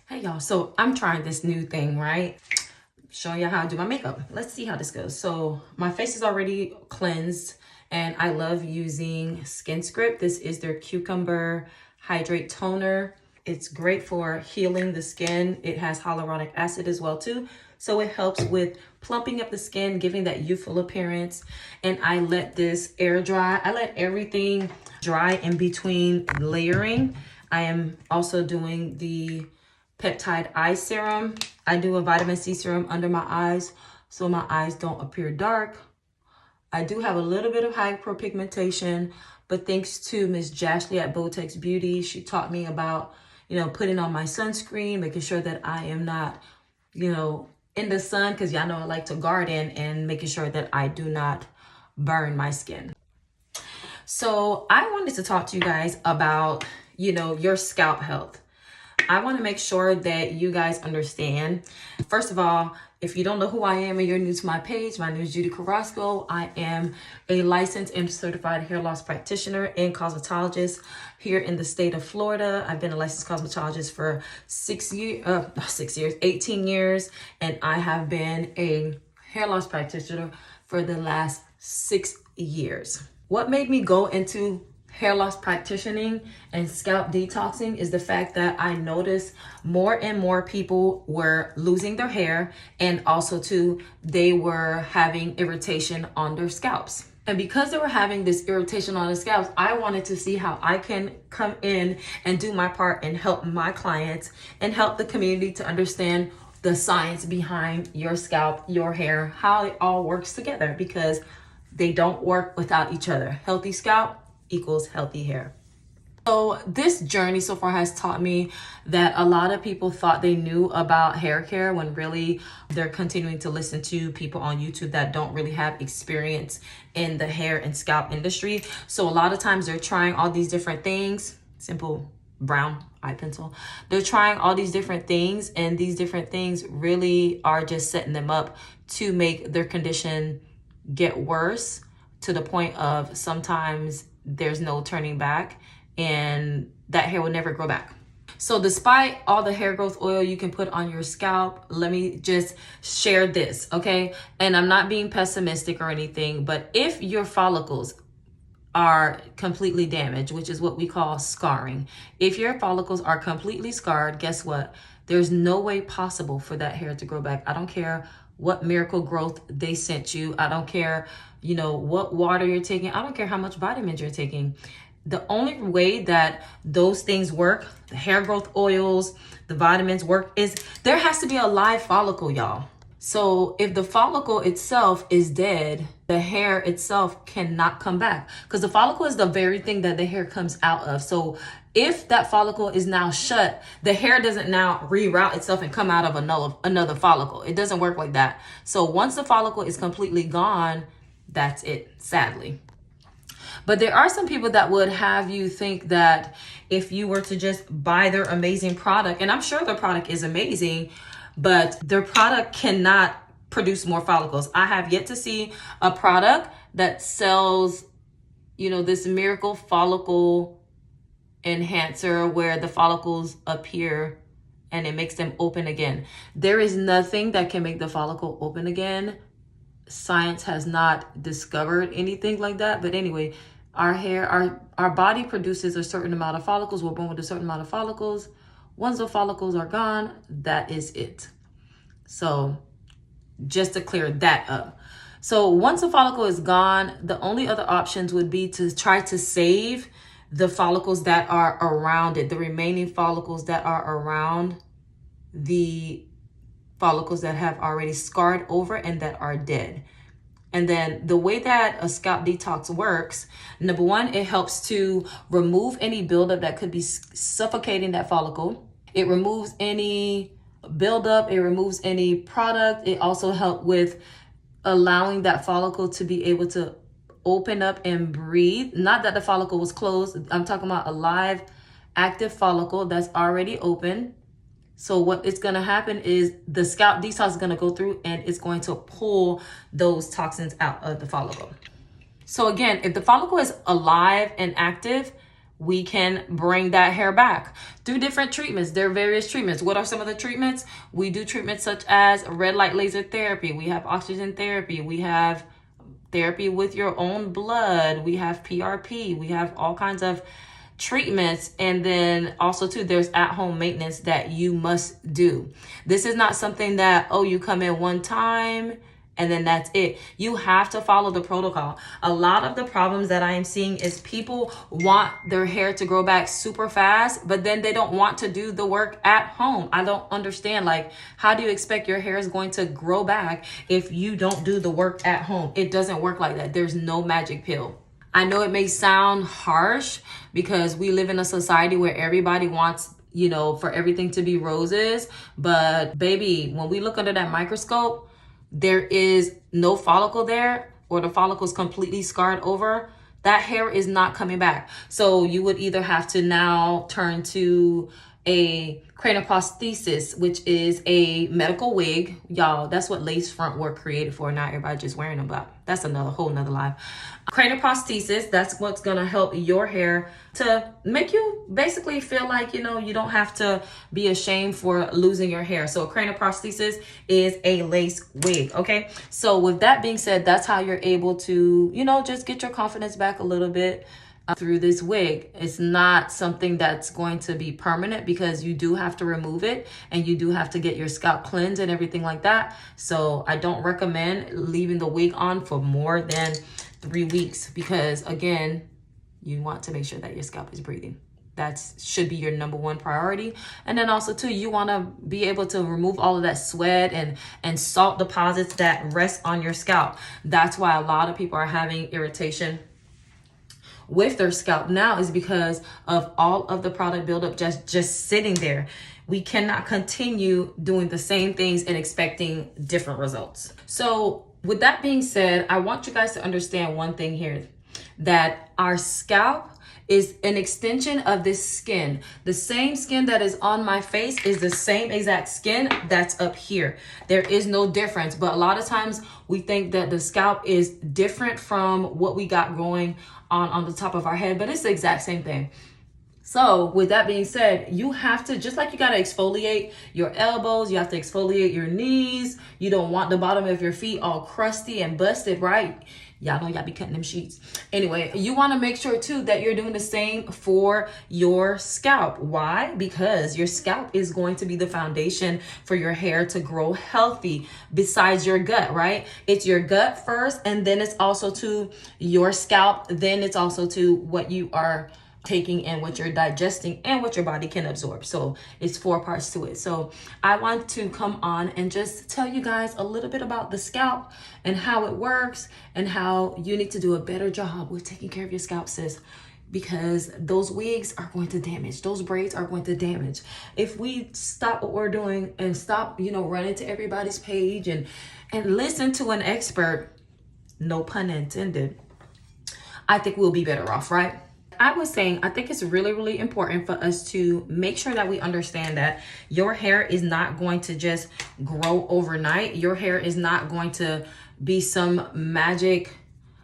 Hey y'all, so I'm trying this new thing, right? Showing you how to do my makeup. Let's see how this goes. So my face is already cleansed and I love using Skin Script. This is their Cucumber Hydrate Toner. It's great for healing the skin. It has hyaluronic acid as well too. So it helps with plumping up the skin, giving that youthful appearance. And I let this air dry. I let everything dry in between layering. I am also doing the Peptide eye serum. I do a vitamin C serum under my eyes so my eyes don't appear dark. I do have a little bit of hyperpigmentation, but thanks to Miss Jashley at Botex Beauty, she taught me about, putting on my sunscreen, making sure that I am not, in the sun, because y'all know I like to garden, and making sure that I do not burn my skin. So I wanted to talk to you guys about, your scalp health. I want to make sure that you guys understand. First of all, if you don't know who I am and you're new to my page, my name is Judy Carrasco. I am a licensed and certified hair loss practitioner and cosmetologist here in the state of Florida. I've been a licensed cosmetologist for 18 years, and I have been a hair loss practitioner for the last 6 years. What made me go into hair loss practitioning and scalp detoxing is the fact that I noticed more and more people were losing their hair, and also too, they were having irritation on their scalps. And because they were having this irritation on their scalps, I wanted to see how I can come in and do my part and help my clients and help the community to understand the science behind your scalp, your hair, how it all works together, because they don't work without each other. Healthy scalp equals healthy hair. So this journey so far has taught me that a lot of people thought they knew about hair care when really they're continuing to listen to people on YouTube that don't really have experience in the hair and scalp industry. So a lot of times they're trying all these different things, simple brown eye pencil. They're trying all these different things, and these different things really are just setting them up to make their condition get worse, to the point of sometimes there's no turning back and that hair will never grow back. So despite all the hair growth oil you can put on your scalp, let me just share this, okay? And I'm not being pessimistic or anything, but if your follicles are completely damaged, which is what we call scarring, if your follicles are completely scarred, guess what? There's no way possible for that hair to grow back. I don't care what miracle growth they sent you. I don't care, what water you're taking. I don't care how much vitamins you're taking. The only way that those things work, the hair growth oils, the vitamins work, is there has to be a live follicle, y'all. So if the follicle itself is dead, the hair itself cannot come back, because the follicle is the very thing that the hair comes out of. So if that follicle is now shut, the hair doesn't now reroute itself and come out of another follicle. It doesn't work like that. So once the follicle is completely gone, that's it, sadly. But there are some people that would have you think that if you were to just buy their amazing product, and I'm sure their product is amazing, but their product cannot produce more follicles. I have yet to see a product that sells, this miracle follicle enhancer where the follicles appear and it makes them open again. There is nothing that can make the follicle open again. Science has not discovered anything like that. But anyway, our hair, our body produces a certain amount of follicles. We're born with a certain amount of follicles. Once the follicles are gone, that is it. So just to clear that up. So once a follicle is gone, the only other options would be to try to save the follicles that are around it, the remaining follicles that are around the follicles that have already scarred over and that are dead. And then the way that a scalp detox works, number one, it helps to remove any buildup that could be suffocating that follicle. It removes any buildup. It removes any product. It also helps with allowing that follicle to be able to open up and breathe. Not that the follicle was closed. I'm talking about a live, active follicle that's already open. So what it's going to happen is the scalp detox is going to go through and it's going to pull those toxins out of the follicle. So again, if the follicle is alive and active, we can bring that hair back through different treatments. There are various treatments. What are some of the treatments? We do treatments such as red light laser therapy. We have oxygen therapy. We have therapy with your own blood. We have PRP. We have all kinds of treatments. And then also too, there's at-home maintenance that you must do. This is not something that, oh, you come in one time and then that's it. You have to follow the protocol. A lot of the problems that I am seeing is people want their hair to grow back super fast, but then they don't want to do the work at home. I don't understand, like, how do you expect your hair is going to grow back if you don't do the work at home? It doesn't work like that. There's no magic pill. I know it may sound harsh because we live in a society where everybody wants, you know, for everything to be roses. But baby, when we look under that microscope, there is no follicle there, or the follicle is completely scarred over. That hair is not coming back. So you would either have to now turn to a cranioplasties, which is a medical wig. Y'all, that's what lace front were created for. Not everybody just wearing them, but that's another whole nother life. Cranioplasties, that's what's gonna help your hair to make you basically feel like, you know, you don't have to be ashamed for losing your hair. So cranioplasties is a lace wig, okay? So with that being said, that's how you're able to, you know, just get your confidence back a little bit through this wig. It's not something that's going to be permanent because you do have to remove it and you do have to get your scalp cleansed and everything like that. So I don't recommend leaving the wig on for more than 3 weeks because, again, you want to make sure that your scalp is breathing. That should be your number one priority. And then also too, you want to be able to remove all of that sweat and salt deposits that rest on your scalp. That's why a lot of people are having irritation with their scalp now, is because of all of the product buildup just sitting there. We cannot continue doing the same things and expecting different results. So with that being said, I want you guys to understand one thing here, that our scalp is an extension of this skin. The same skin that is on my face is the same exact skin that's up here. There is no difference, but a lot of times we think that the scalp is different from what we got going on the top of our head, but it's the exact same thing. So with that being said, you have to, just like you got to exfoliate your elbows, you have to exfoliate your knees. You don't want the bottom of your feet all crusty and busted, right? Y'all know y'all be cutting them sheets. Anyway, you want to make sure too that you're doing the same for your scalp. Why? Because your scalp is going to be the foundation for your hair to grow healthy besides your gut, right? It's your gut first, and then it's also to your scalp. Then it's also to what you are taking and what you're digesting and what your body can absorb. So it's 4 parts to it. So I want to come on and just tell you guys a little bit about the scalp and how it works and how you need to do a better job with taking care of your scalp, sis, because those wigs are going to damage. Those braids are going to damage. If we stop what we're doing and stop, you know, running to everybody's page and listen to an expert, no pun intended, I think we'll be better off, right? I was saying, I think it's really, really important for us to make sure that we understand that your hair is not going to just grow overnight. Your hair is not going to be some magic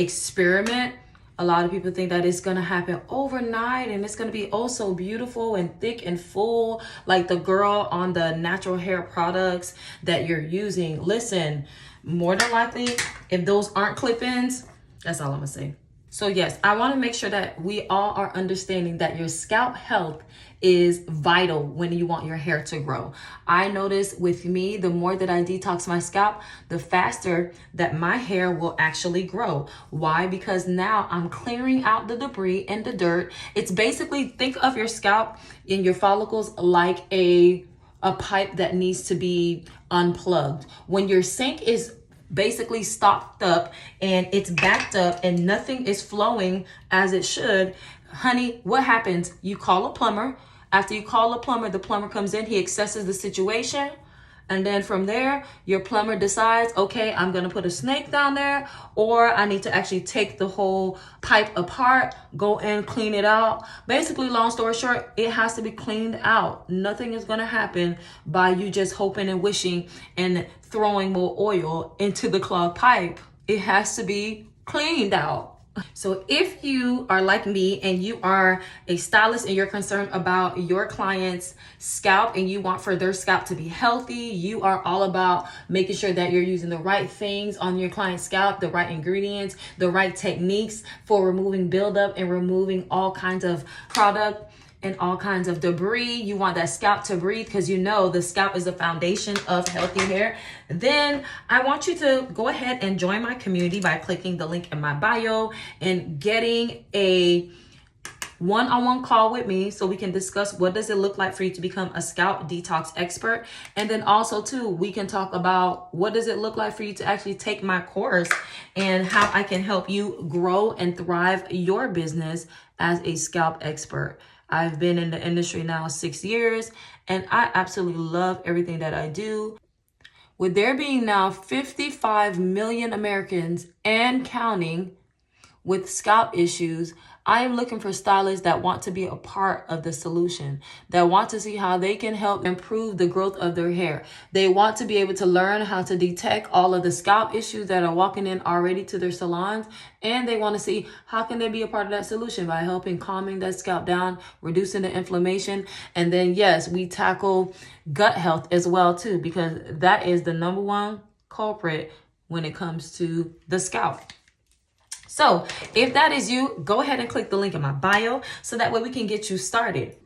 experiment. A lot of people think that it's going to happen overnight and it's going to be oh so beautiful and thick and full, like the girl on the natural hair products that you're using. Listen, more than likely, if those aren't clip-ins, that's all I'm going to say. So yes, I want to make sure that we all are understanding that your scalp health is vital when you want your hair to grow. I notice with me, the more that I detox my scalp, the faster that my hair will actually grow. Why? Because now I'm clearing out the debris and the dirt. It's basically, think of your scalp and your follicles like a pipe that needs to be unplugged. When your sink is basically stopped up and it's backed up and nothing is flowing as it should, honey, what happens? You call a plumber. After you call a plumber, the plumber comes in, he assesses the situation, and then from there, your plumber decides, okay, I'm gonna put a snake down there, or I need to actually take the whole pipe apart, go and clean it out. Basically, long story short, it has to be cleaned out. Nothing is gonna happen by you just hoping and wishing and throwing more oil into the clogged pipe. It has to be cleaned out. So if you are like me and you are a stylist and you're concerned about your client's scalp and you want for their scalp to be healthy, you are all about making sure that you're using the right things on your client's scalp, the right ingredients, the right techniques for removing buildup and removing all kinds of product and all kinds of debris. You want that scalp to breathe because you know the scalp is the foundation of healthy hair. Then I want you to go ahead and join my community by clicking the link in my bio and getting a one-on-one call with me so we can discuss what does it look like for you to become a scalp detox expert. And then also too, we can talk about what does it look like for you to actually take my course and how I can help you grow and thrive your business as a scalp expert. I've been in the industry now 6 years and I absolutely love everything that I do. With there being now 55 million Americans and counting with scalp issues, I am looking for stylists that want to be a part of the solution, that want to see how they can help improve the growth of their hair. They want to be able to learn how to detect all of the scalp issues that are walking in already to their salons. And they want to see how can they be a part of that solution by helping calming that scalp down, reducing the inflammation. And then, yes, we tackle gut health as well, too, because that is the number one culprit when it comes to the scalp. So if that is you, go ahead and click the link in my bio so that way we can get you started.